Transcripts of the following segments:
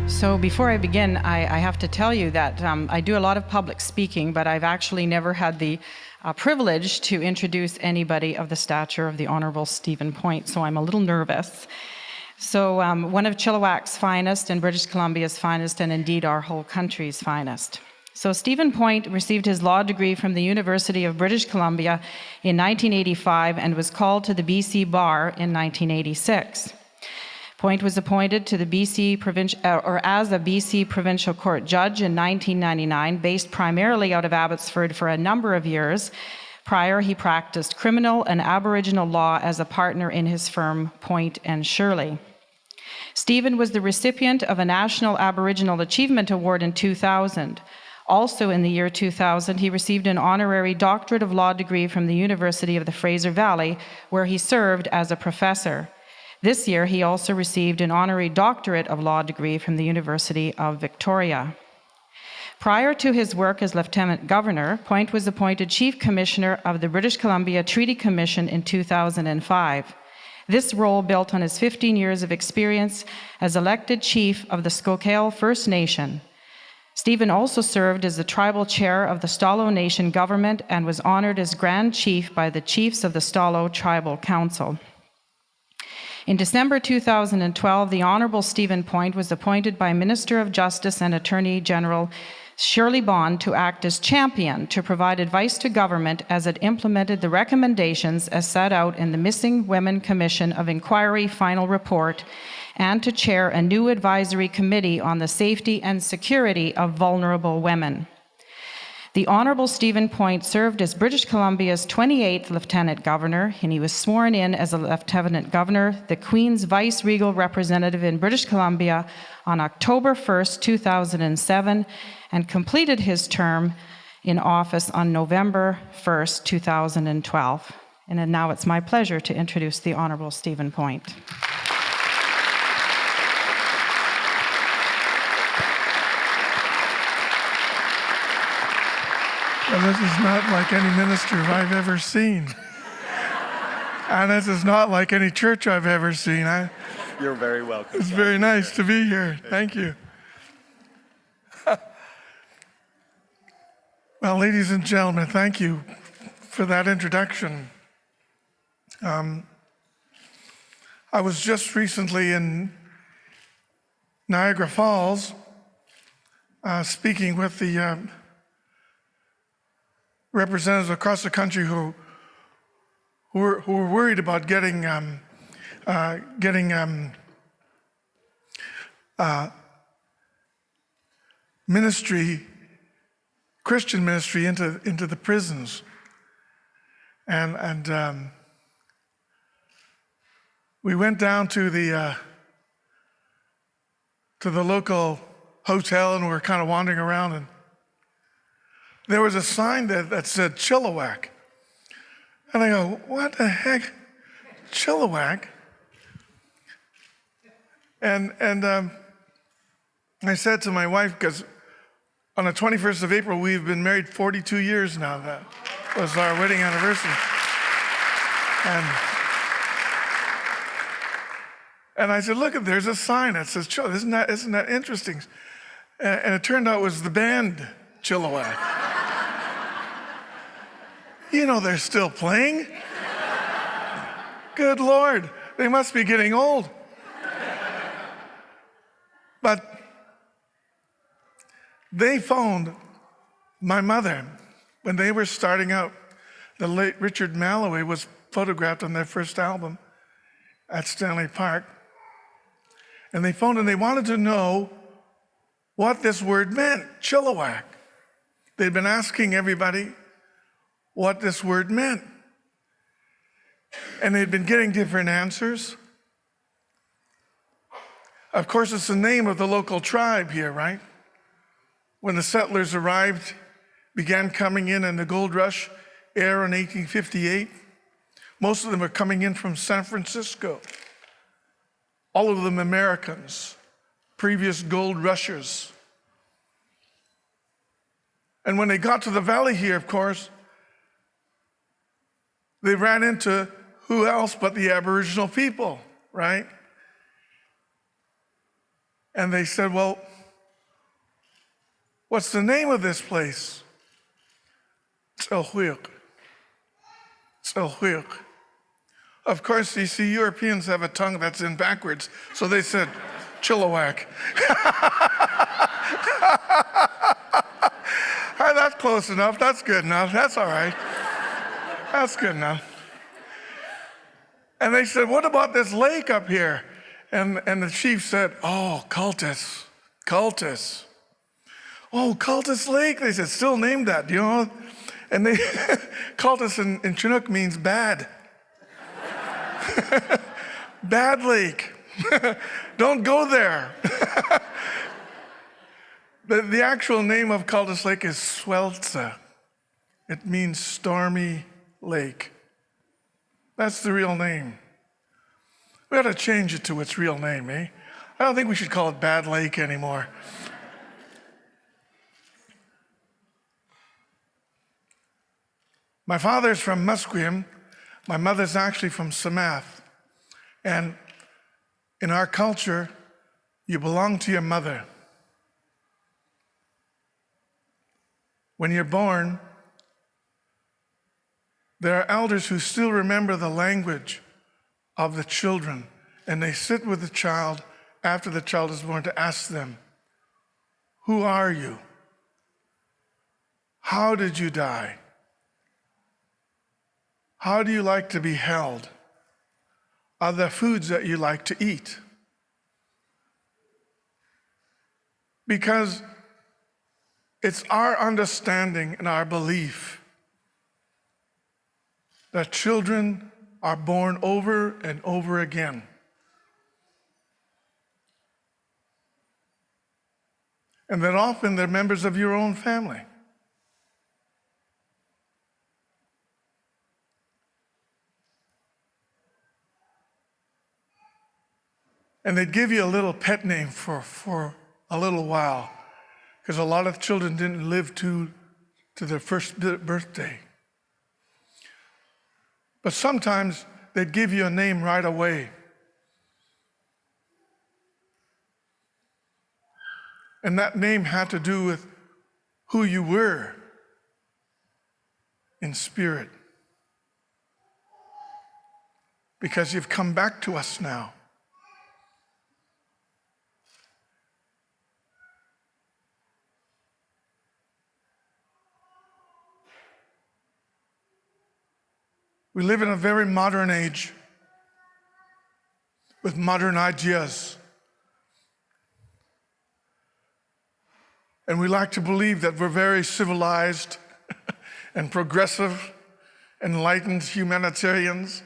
So before I begin, I have to tell you that I do a lot of public speaking, but I've actually never had the privilege to introduce anybody of the stature of the Honourable Stephen Point, so I'm a little nervous. So one of Chilliwack's finest and British Columbia's finest, and indeed our whole country's finest. So Stephen Point received his law degree from the University of British Columbia in 1985 and was called to the BC Bar in 1986. Point was appointed to the as a BC Provincial Court judge in 1999, based primarily out of Abbotsford for a number of years. Prior, he practiced criminal and Aboriginal law as a partner in his firm, Point and Shirley. Stephen was the recipient of a National Aboriginal Achievement Award in 2000. Also in the year 2000, he received an honorary Doctorate of Law degree from the University of the Fraser Valley, where he served as a professor. This year, he also received an honorary Doctorate of Law degree from the University of Victoria. Prior to his work as Lieutenant Governor, Point was appointed Chief Commissioner of the British Columbia Treaty Commission in 2005. This role built on his 15 years of experience as elected Chief of the Skookale First Nation. Stephen also served as the Tribal Chair of the Stalo Nation government and was honored as Grand Chief by the Chiefs of the Stalo Tribal Council. In December 2012, the Honourable Stephen Point was appointed by Minister of Justice and Attorney General Shirley Bond to act as champion to provide advice to government as it implemented the recommendations as set out in the Missing Women Commission of Inquiry Final Report, and to chair a new advisory committee on the safety and security of vulnerable women. The Honourable Stephen Point served as British Columbia's 28th Lieutenant Governor, and he was sworn in as a Lieutenant Governor, the Queen's Vice-Regal Representative in British Columbia on October 1st, 2007, and completed his term in office on November 1st, 2012. And now it's my pleasure to introduce the Honourable Stephen Point. Well, this is not like any minister I've ever seen. And this is not like any church I've ever seen. You're very welcome. It's very nice to be here. Thank you. Well, ladies and gentlemen, thank you for that introduction. I was just recently in Niagara Falls speaking with the representatives across the country who were worried about getting ministry, Christian ministry into the prisons, and we went down to the local hotel, and we were kind of wandering around, and there was a sign that said Chilliwack. And I go, what the heck? Chilliwack? And I said to my wife, because on the 21st of April, we've been married 42 years now. That was our wedding anniversary. And I said, look, there's a sign that says Chilliwack. Isn't that interesting? And it turned out it was the band Chilliwack. You know, they're still playing. Good Lord, they must be getting old. But they phoned my mother when they were starting out. The late Richard Malloway was photographed on their first album at Stanley Park. And they phoned and they wanted to know what this word meant, Chilliwack. They'd been asking everybody what this word meant. And they'd been getting different answers. Of course, it's the name of the local tribe here, right? When the settlers arrived, began coming in the gold rush era in 1858, most of them were coming in from San Francisco. All of them Americans, previous gold rushers. And when they got to the valley here, of course, they ran into who else but the Aboriginal people, right? And they said, well, what's the name of this place? Chilliwack. Chilliwack. Of course, you see, Europeans have a tongue that's in backwards, so they said, Chilliwack. That's close enough. That's good enough. That's all right. That's good enough. And they said, what about this lake up here? And the chief said, oh, Cultus. Cultus. Oh, Cultus Lake. They said, still named that, do you know? And they, Cultus in Chinook means bad. Bad lake. Don't go there. The actual name of Cultus Lake is Sweltza. It means stormy lake. That's the real name. We ought to change it to its real name, eh? I don't think we should call it Bad Lake anymore. My father's from Musqueam. My mother's actually from Samath. And in our culture, you belong to your mother. When you're born, there are elders who still remember the language of the children, and they sit with the child after the child is born to ask them, who are you? How did you die? How do you like to be held? Are there foods that you like to eat? Because it's our understanding and our belief that children are born over and over again. And that often they're members of your own family. And they'd give you a little pet name for a little while, because a lot of children didn't live to their first birthday. But sometimes they'd give you a name right away. And that name had to do with who you were in spirit. Because you've come back to us now. We live in a very modern age with modern ideas. And we like to believe that we're very civilized and progressive, enlightened humanitarians.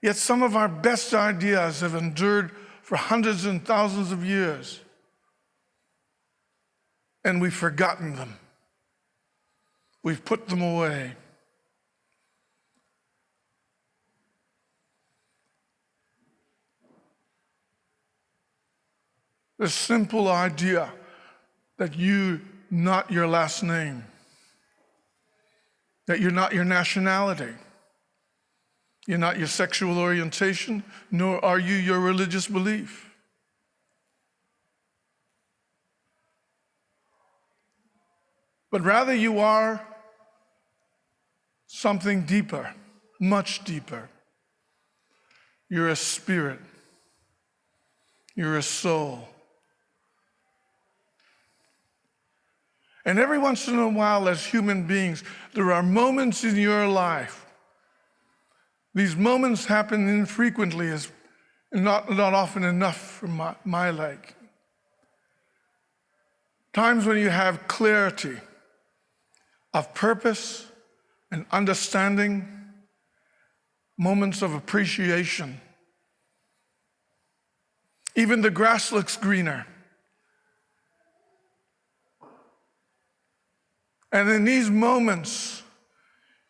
Yet some of our best ideas have endured for hundreds and thousands of years, and we've forgotten them. We've put them away. The simple idea that you're not your last name, that you're not your nationality, you're not your sexual orientation, nor are you your religious belief. But rather you are something deeper, much deeper. You're a spirit. You're a soul. And every once in a while, as human beings, there are moments in your life. These moments happen infrequently, not often enough for my liking. Times when you have clarity of purpose and understanding, moments of appreciation. Even the grass looks greener. And in these moments,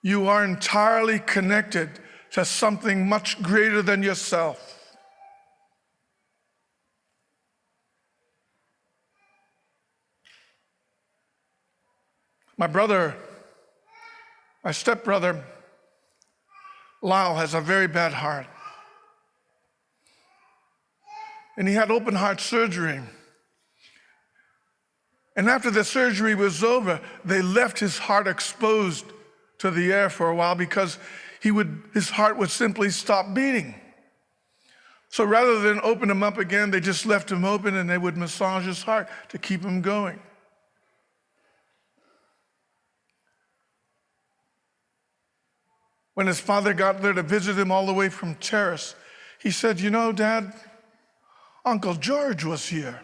you are entirely connected to something much greater than yourself. My stepbrother, Lyle, has a very bad heart. And he had open heart surgery. And after the surgery was over, they left his heart exposed to the air for a while because his heart would simply stop beating. So rather than open him up again, they just left him open and they would massage his heart to keep him going. When his father got there to visit him all the way from Terrace, he said, "You know, Dad, Uncle George was here."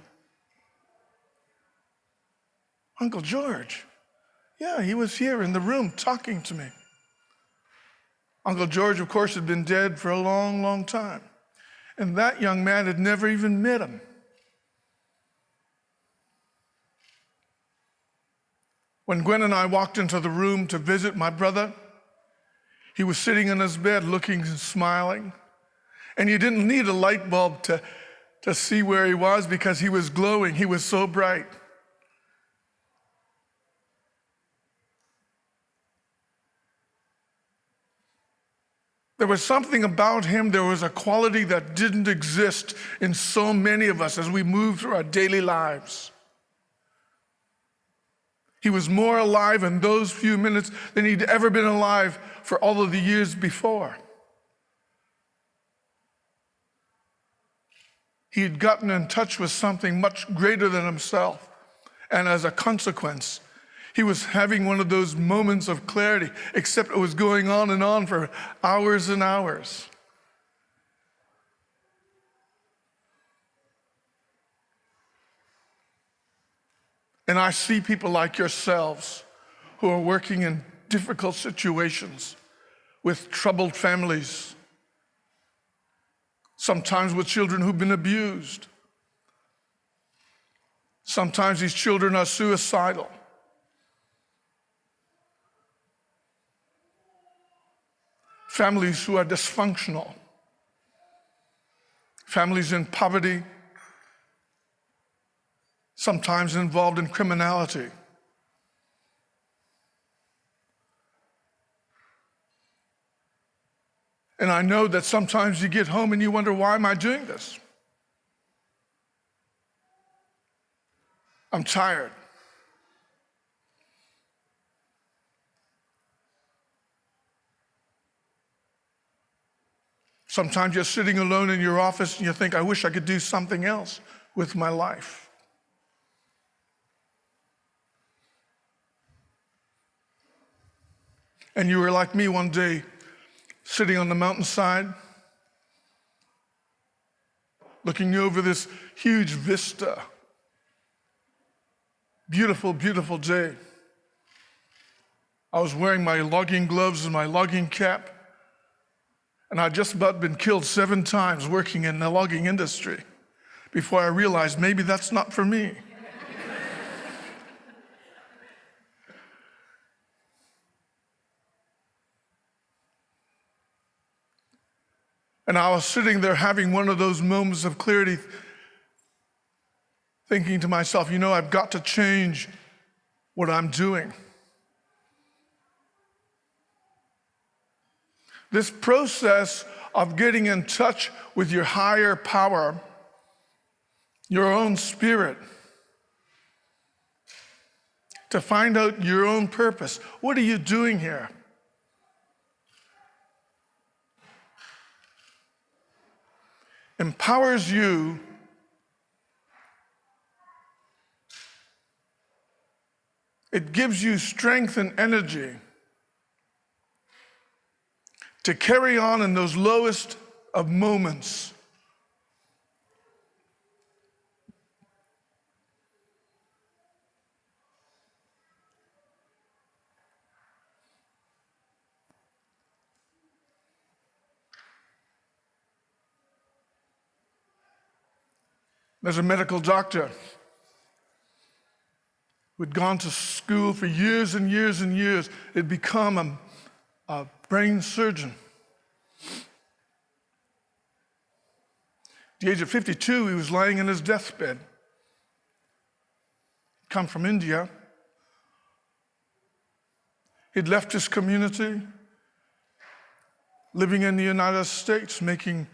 "Uncle George?" "Yeah, he was here in the room talking to me." Uncle George, of course, had been dead for a long, long time. And that young man had never even met him. When Gwen and I walked into the room to visit my brother, he was sitting in his bed looking and smiling. And you didn't need a light bulb to see where he was because he was glowing. He was so bright. There was something about him, there was a quality that didn't exist in so many of us as we move through our daily lives. He was more alive in those few minutes than he'd ever been alive for all of the years before. He had gotten in touch with something much greater than himself. And as a consequence, he was having one of those moments of clarity, except it was going on and on for hours and hours. And I see people like yourselves who are working in difficult situations with troubled families, sometimes with children who've been abused. Sometimes these children are suicidal. Families who are dysfunctional. Families in poverty, sometimes involved in criminality. And I know that sometimes you get home and you wonder, why am I doing this? I'm tired. Sometimes you're sitting alone in your office and you think, I wish I could do something else with my life. And you were like me one day, sitting on the mountainside, looking over this huge vista. Beautiful, beautiful day. I was wearing my logging gloves and my logging cap, and I'd just about been killed 7 times working in the logging industry before I realized maybe that's not for me. And I was sitting there having one of those moments of clarity, thinking to myself, you know, I've got to change what I'm doing. This process of getting in touch with your higher power, your own spirit, to find out your own purpose. What are you doing here? Empowers you it gives you strength and energy to carry on in those lowest of moments. There's a medical doctor who'd gone to school for years and years and years. Had become a brain surgeon. At the age of 52, he was lying in his deathbed. Come from India. He'd left his community, living in the United States, making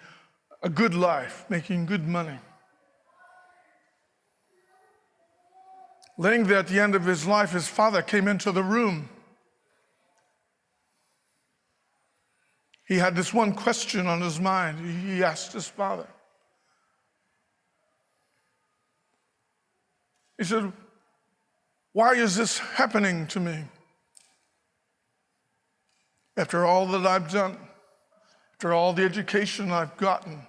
a good life, making good money. Laying there at the end of his life, his father came into the room. He had this one question on his mind. He asked his father. He said, "Why is this happening to me? After all that I've done, after all the education I've gotten,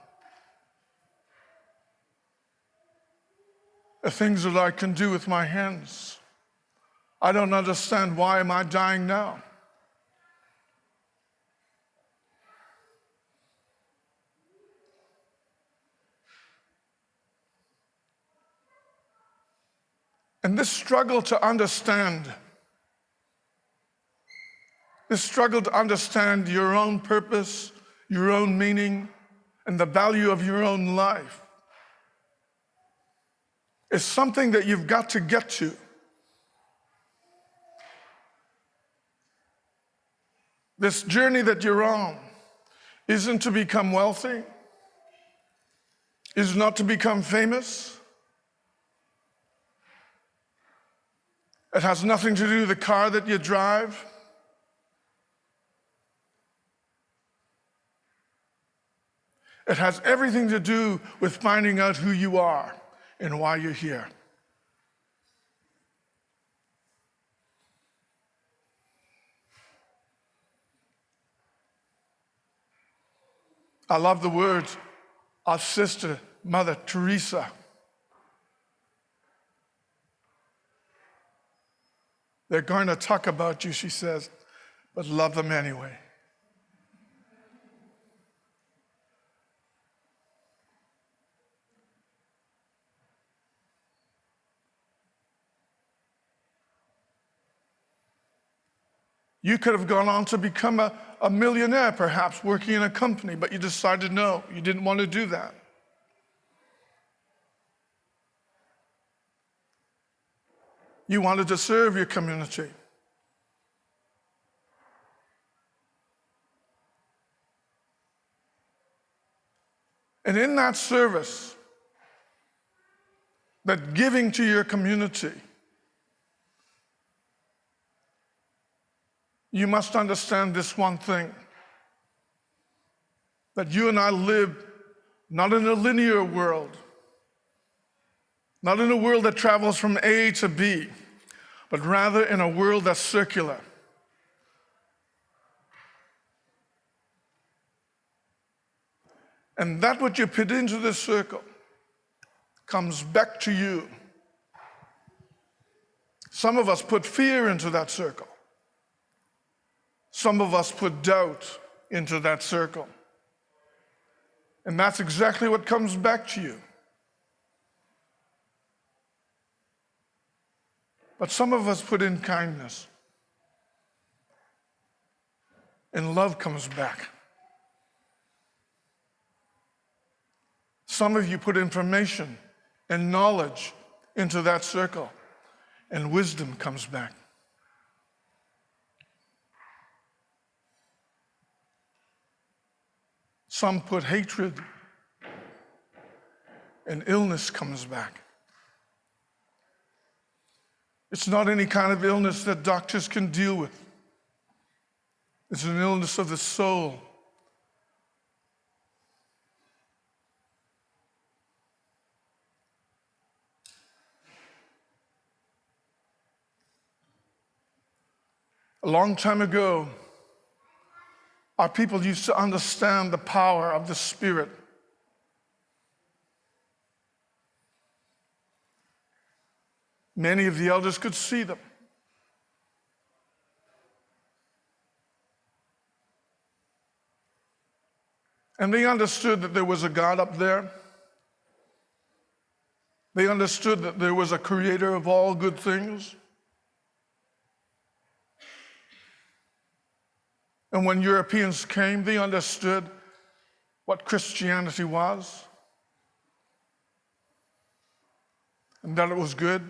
the things that I can do with my hands, I don't understand, why am I dying now?" And this struggle to understand your own purpose, your own meaning, and the value of your own life is something that you've got to get to. This journey that you're on isn't to become wealthy, is not to become famous. It has nothing to do with the car that you drive. It has everything to do with finding out who you are and why you're here. I love the words of Sister Mother Teresa. They're going to talk about you, she says, but love them anyway. You could have gone on to become a millionaire, perhaps, working in a company, but you decided no, you didn't want to do that. You wanted to serve your community. And in that service, that giving to your community, you must understand this one thing, that you and I live not in a linear world, not in a world that travels from A to B, but rather in a world that's circular. And that what you put into this circle comes back to you. Some of us put fear into that circle. Some of us put doubt into that circle. And that's exactly what comes back to you. But some of us put in kindness. And love comes back. Some of you put information and knowledge into that circle, and wisdom comes back. Some put hatred, and illness comes back. It's not any kind of illness that doctors can deal with. It's an illness of the soul. A long time ago, our people used to understand the power of the Spirit. Many of the elders could see them. And they understood that there was a God up there. They understood that there was a creator of all good things. And when Europeans came, they understood what Christianity was and that it was good.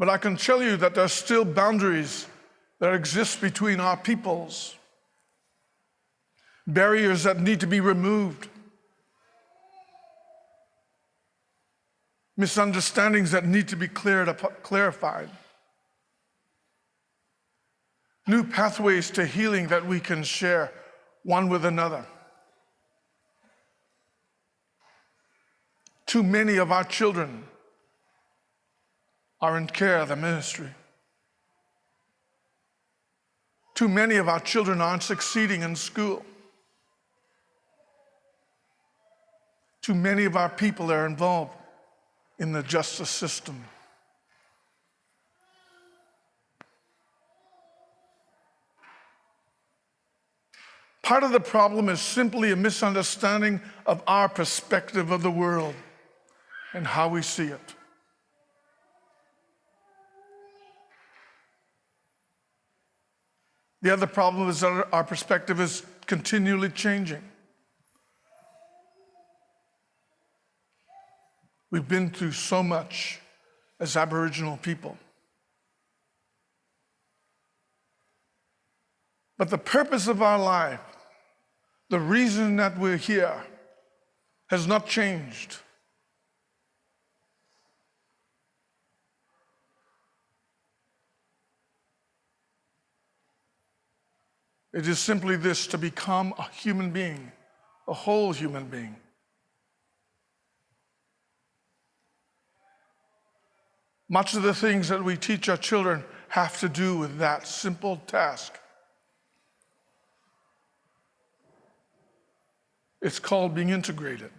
But I can tell you that there are still boundaries that exist between our peoples, barriers that need to be removed, misunderstandings that need to be clarified, new pathways to healing that we can share one with another. Too many of our children are in care of the ministry. Too many of our children aren't succeeding in school. Too many of our people are involved in the justice system. Part of the problem is simply a misunderstanding of our perspective of the world and how we see it. The other problem is that our perspective is continually changing. We've been through so much as Aboriginal people. But the purpose of our life, the reason that we're here, has not changed. It is simply this: to become a human being, a whole human being. Much of the things that we teach our children have to do with that simple task. It's called being integrated,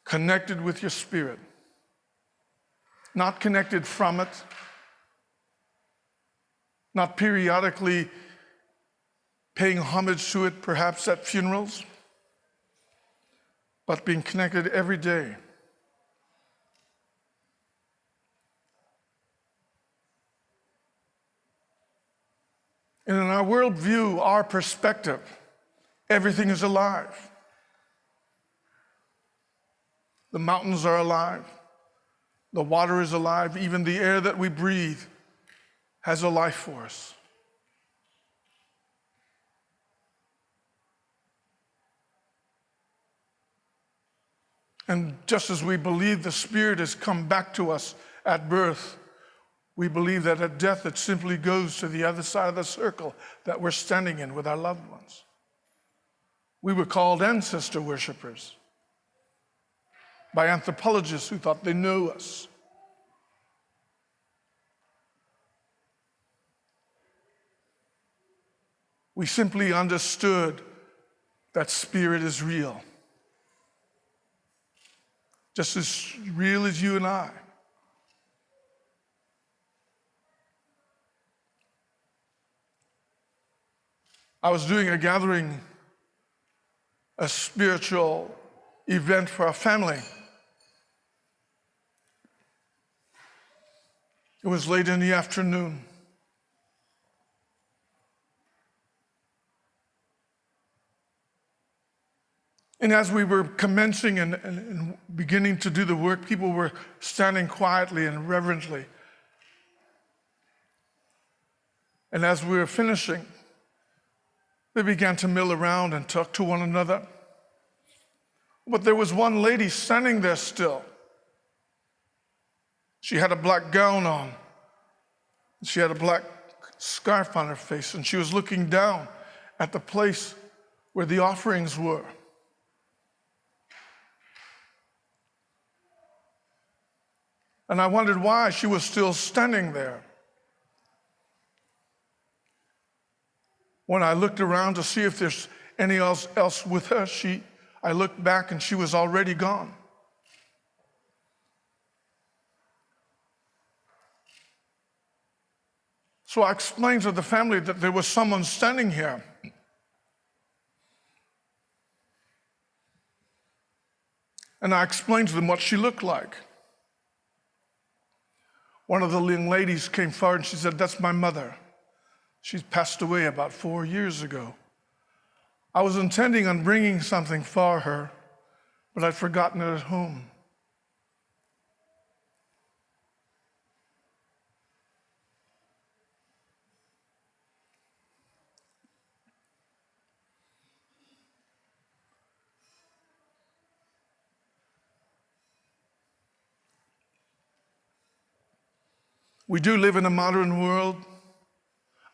connected with your spirit, not connected from it, not periodically paying homage to it, perhaps at funerals, but being connected every day. And in our worldview, our perspective, everything is alive. The mountains are alive. The water is alive. Even the air that we breathe has a life force. And just as we believe the Spirit has come back to us at birth, we believe that at death it simply goes to the other side of the circle that we're standing in with our loved ones. We were called ancestor worshipers by anthropologists who thought they knew us. We simply understood that spirit is real, just as real as you and I. I was doing a gathering, a spiritual event for our family. It was late in the afternoon. And as we were commencing and beginning to do the work, people were standing quietly and reverently. And as we were finishing, they began to mill around and talk to one another. But there was one lady standing there still. She had a black gown on. She had a black scarf on her face, and she was looking down at the place where the offerings were. And I wondered why she was still standing there. When I looked around to see if there's anyone else with her, I looked back and she was already gone. So I explained to the family that there was someone standing here. And I explained to them what she looked like. One of the young ladies came forward and she said, "That's my mother. She's passed away about 4 years ago. I was intending on bringing something for her, but I'd forgotten it at home." We do live in a modern world,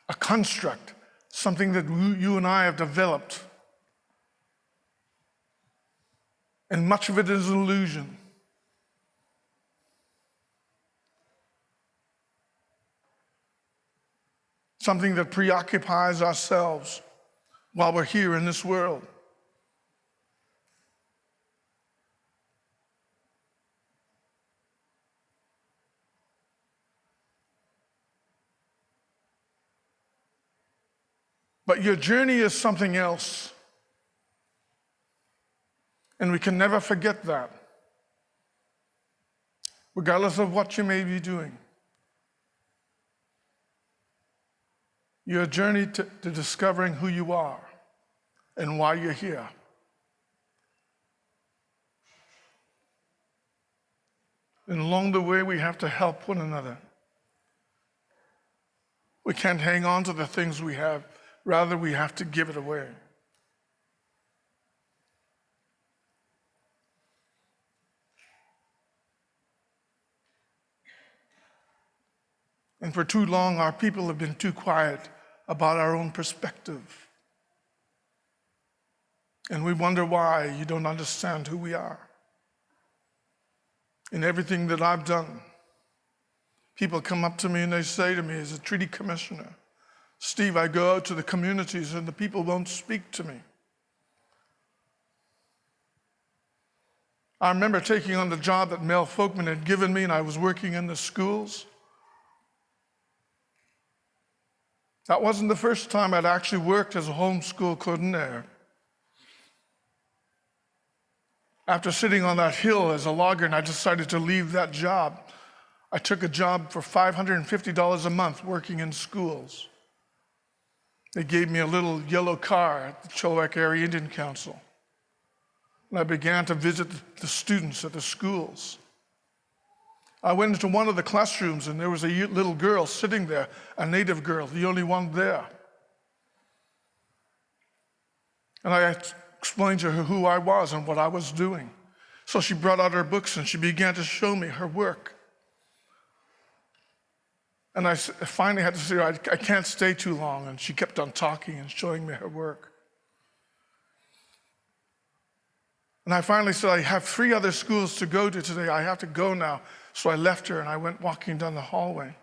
a construct, something that you and I have developed. And much of it is an illusion. Something that preoccupies ourselves while we're here in this world. But your journey is something else. And we can never forget that, regardless of what you may be doing. Your journey to discovering who you are and why you're here. And along the way, we have to help one another. We can't hang on to the things we have. Rather, we have to give it away. And for too long, our people have been too quiet about our own perspective. And we wonder why you don't understand who we are. In everything that I've done, people come up to me and they say to me as a treaty commissioner, Steve, I go out to the communities and the people won't speak to me. I remember taking on the job that Mel Folkman had given me, and I was working in the schools. That wasn't the first time I'd actually worked as a homeschool coordinator. After sitting on that hill as a logger and I decided to leave that job, I took a job for $550 a month working in schools. They gave me a little yellow car at the Chilliwack Area Indian Council. And I began to visit the students at the schools. I went into one of the classrooms and there was a little girl sitting there, a native girl, the only one there. And I explained to her who I was and what I was doing. So she brought out her books and she began to show me her work. And I finally had to say, I can't stay too long. And she kept on talking and showing me her work. And I finally said, I have 3 other schools to go to today. I have to go now. So I left her and I went walking down the hallway.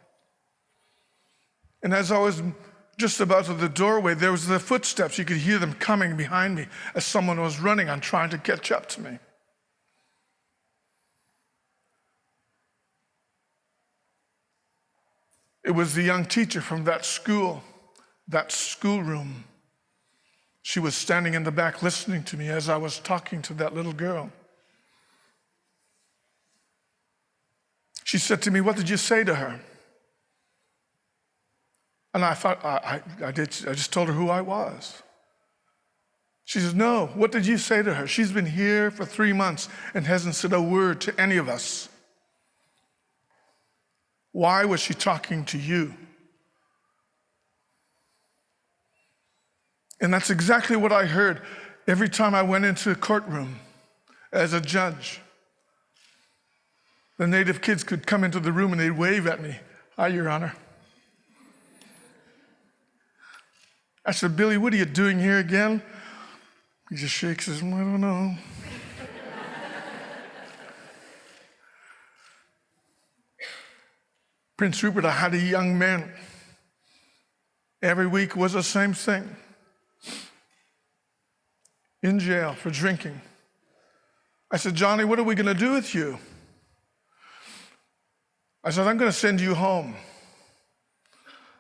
And as I was just about to the doorway, there was the footsteps. You could hear them coming behind me as someone was running and trying to catch up to me. It was the young teacher from that schoolroom. She was standing in the back listening to me as I was talking to that little girl. She said to me, "What did you say to her?" And I thought, I just told her who I was. She says, "No, what did you say to her? She's been here for 3 months and hasn't said a word to any of us. Why was she talking to you?" And that's exactly what I heard every time I went into a courtroom as a judge. The native kids could come into the room and they'd wave at me. "Hi, Your Honor." I said, "Billy, what are you doing here again?" He just shakes his head, "I don't know." Prince Rupert, I had a young man. Every week was the same thing. In jail for drinking. I said, "Johnny, what are we going to do with you?" I said, "I'm going to send you home."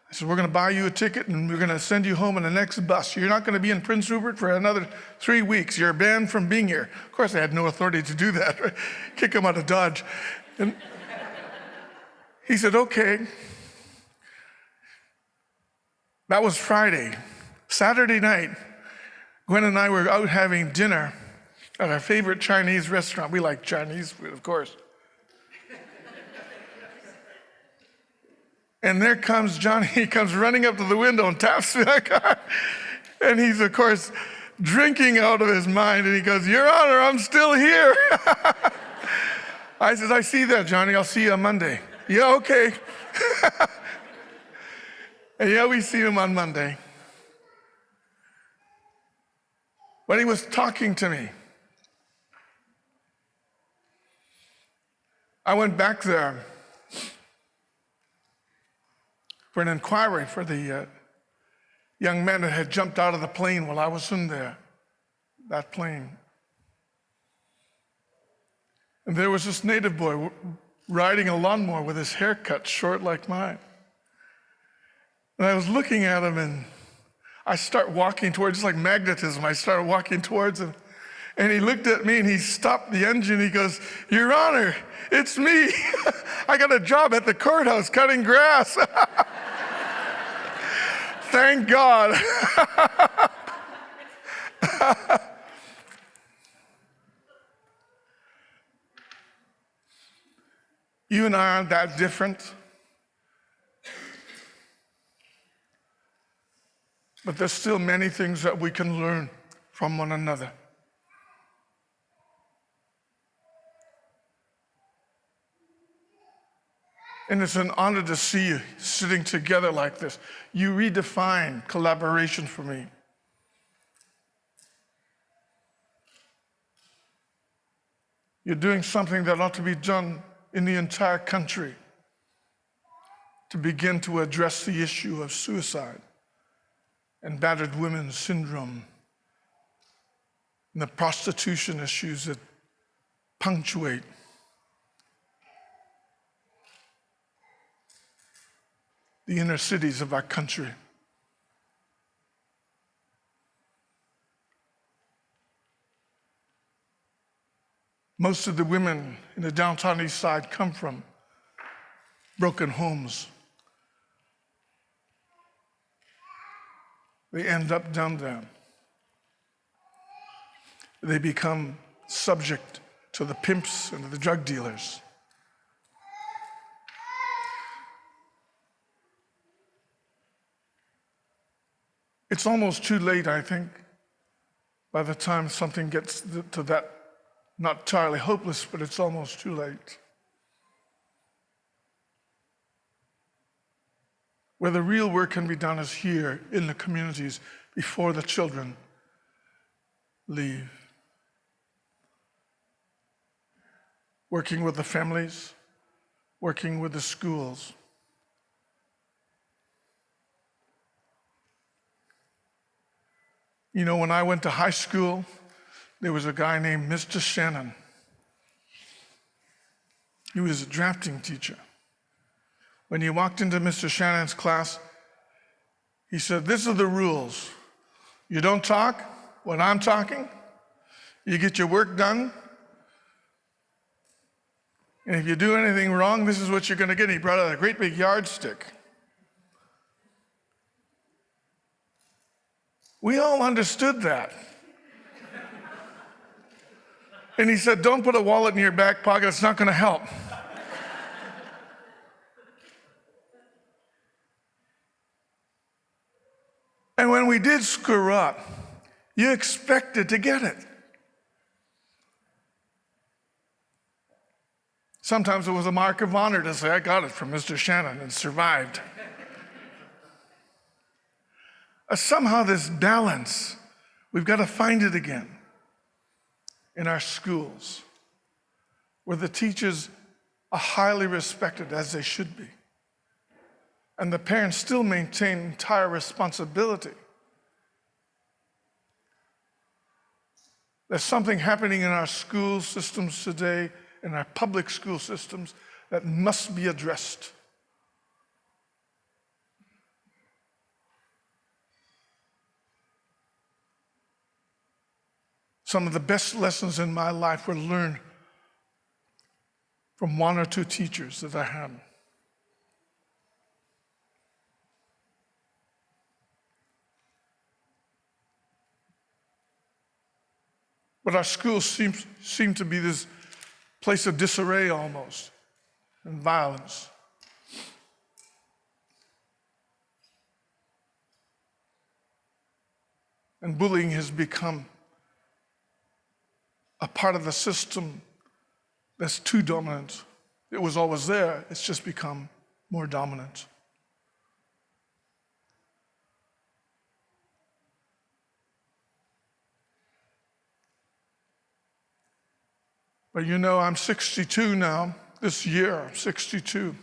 I said, "We're going to buy you a ticket and we're going to send you home on the next bus. You're not going to be in Prince Rupert for another 3 weeks. You're banned from being here." Of course, I had no authority to do that. Right? Kick him out of Dodge. And he said, "Okay." That was Friday. Saturday night, Gwen and I were out having dinner at our favorite Chinese restaurant. We like Chinese food, of course. And there comes Johnny. He comes running up to the window and taps me on the car. And he's, of course, drinking out of his mind. And he goes, "Your Honor, I'm still here." I said, "I see that, Johnny. I'll see you on Monday." "Yeah, okay." And yeah, we see him on Monday. When he was talking to me, I went back there for an inquiry for the young men that had jumped out of the plane while I was in there, that plane. And there was this native boy riding a lawnmower with his hair cut short like mine. And I was looking at him, and I start walking towards, just like magnetism, I started walking towards him. And he looked at me and he stopped the engine. He goes, "Your Honor, it's me. I got a job at the courthouse cutting grass." Thank God. You and I aren't that different. But there's still many things that we can learn from one another. And it's an honor to see you sitting together like this. You redefine collaboration for me. You're doing something that ought to be done in the entire country to begin to address the issue of suicide and battered women's syndrome and the prostitution issues that punctuate the inner cities of our country. Most of the women in the downtown east side come from broken homes. They end up down there. They become subject to the pimps and the drug dealers. It's almost too late, I think, by the time something gets to that, not entirely hopeless, but it's almost too late. Where the real work can be done is here in the communities before the children leave. Working with the families, working with the schools. You know, when I went to high school, there was a guy named Mr. Shannon. He was a drafting teacher. When you walked into Mr. Shannon's class, he said, "These are the rules. You don't talk when I'm talking. You get your work done. And if you do anything wrong, this is what you're going to get." He brought out a great big yardstick. We all understood that. And he said, "Don't put a wallet in your back pocket. It's not going to help." And when we did screw up, you expected to get it. Sometimes it was a mark of honor to say, "I got it from Mr. Shannon and survived." Somehow this balance, we've got to find it again in our schools, where the teachers are highly respected, as they should be, and the parents still maintain entire responsibility. There's something happening in our school systems today, in our public school systems, that must be addressed. Some of the best lessons in my life were learned from one or two teachers that I had. But our schools seem to be this place of disarray almost, and violence. And bullying has become a part of the system that's too dominant. It was always there, it's just become more dominant. But you know, I'm 62 now, this year, 62.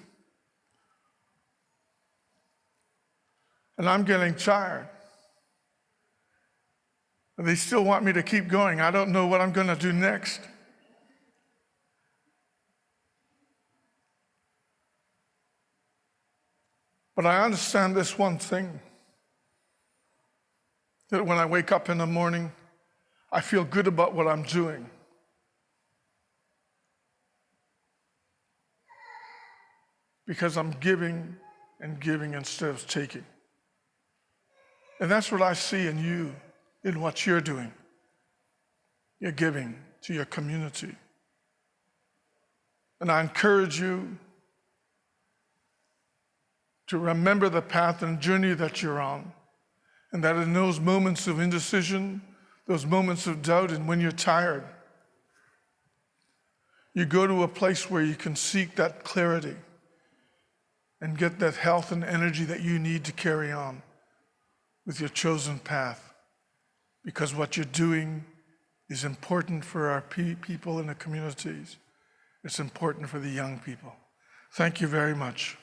And I'm getting tired. And they still want me to keep going. I don't know what I'm going to do next. But I understand this one thing, that when I wake up in the morning, I feel good about what I'm doing. Because I'm giving and giving instead of taking. And that's what I see in you, in what you're doing. You're giving to your community. And I encourage you to remember the path and journey that you're on, and that in those moments of indecision, those moments of doubt, and when you're tired, you go to a place where you can seek that clarity and get that health and energy that you need to carry on with your chosen path. Because what you're doing is important for our people in the communities. It's important for the young people. Thank you very much.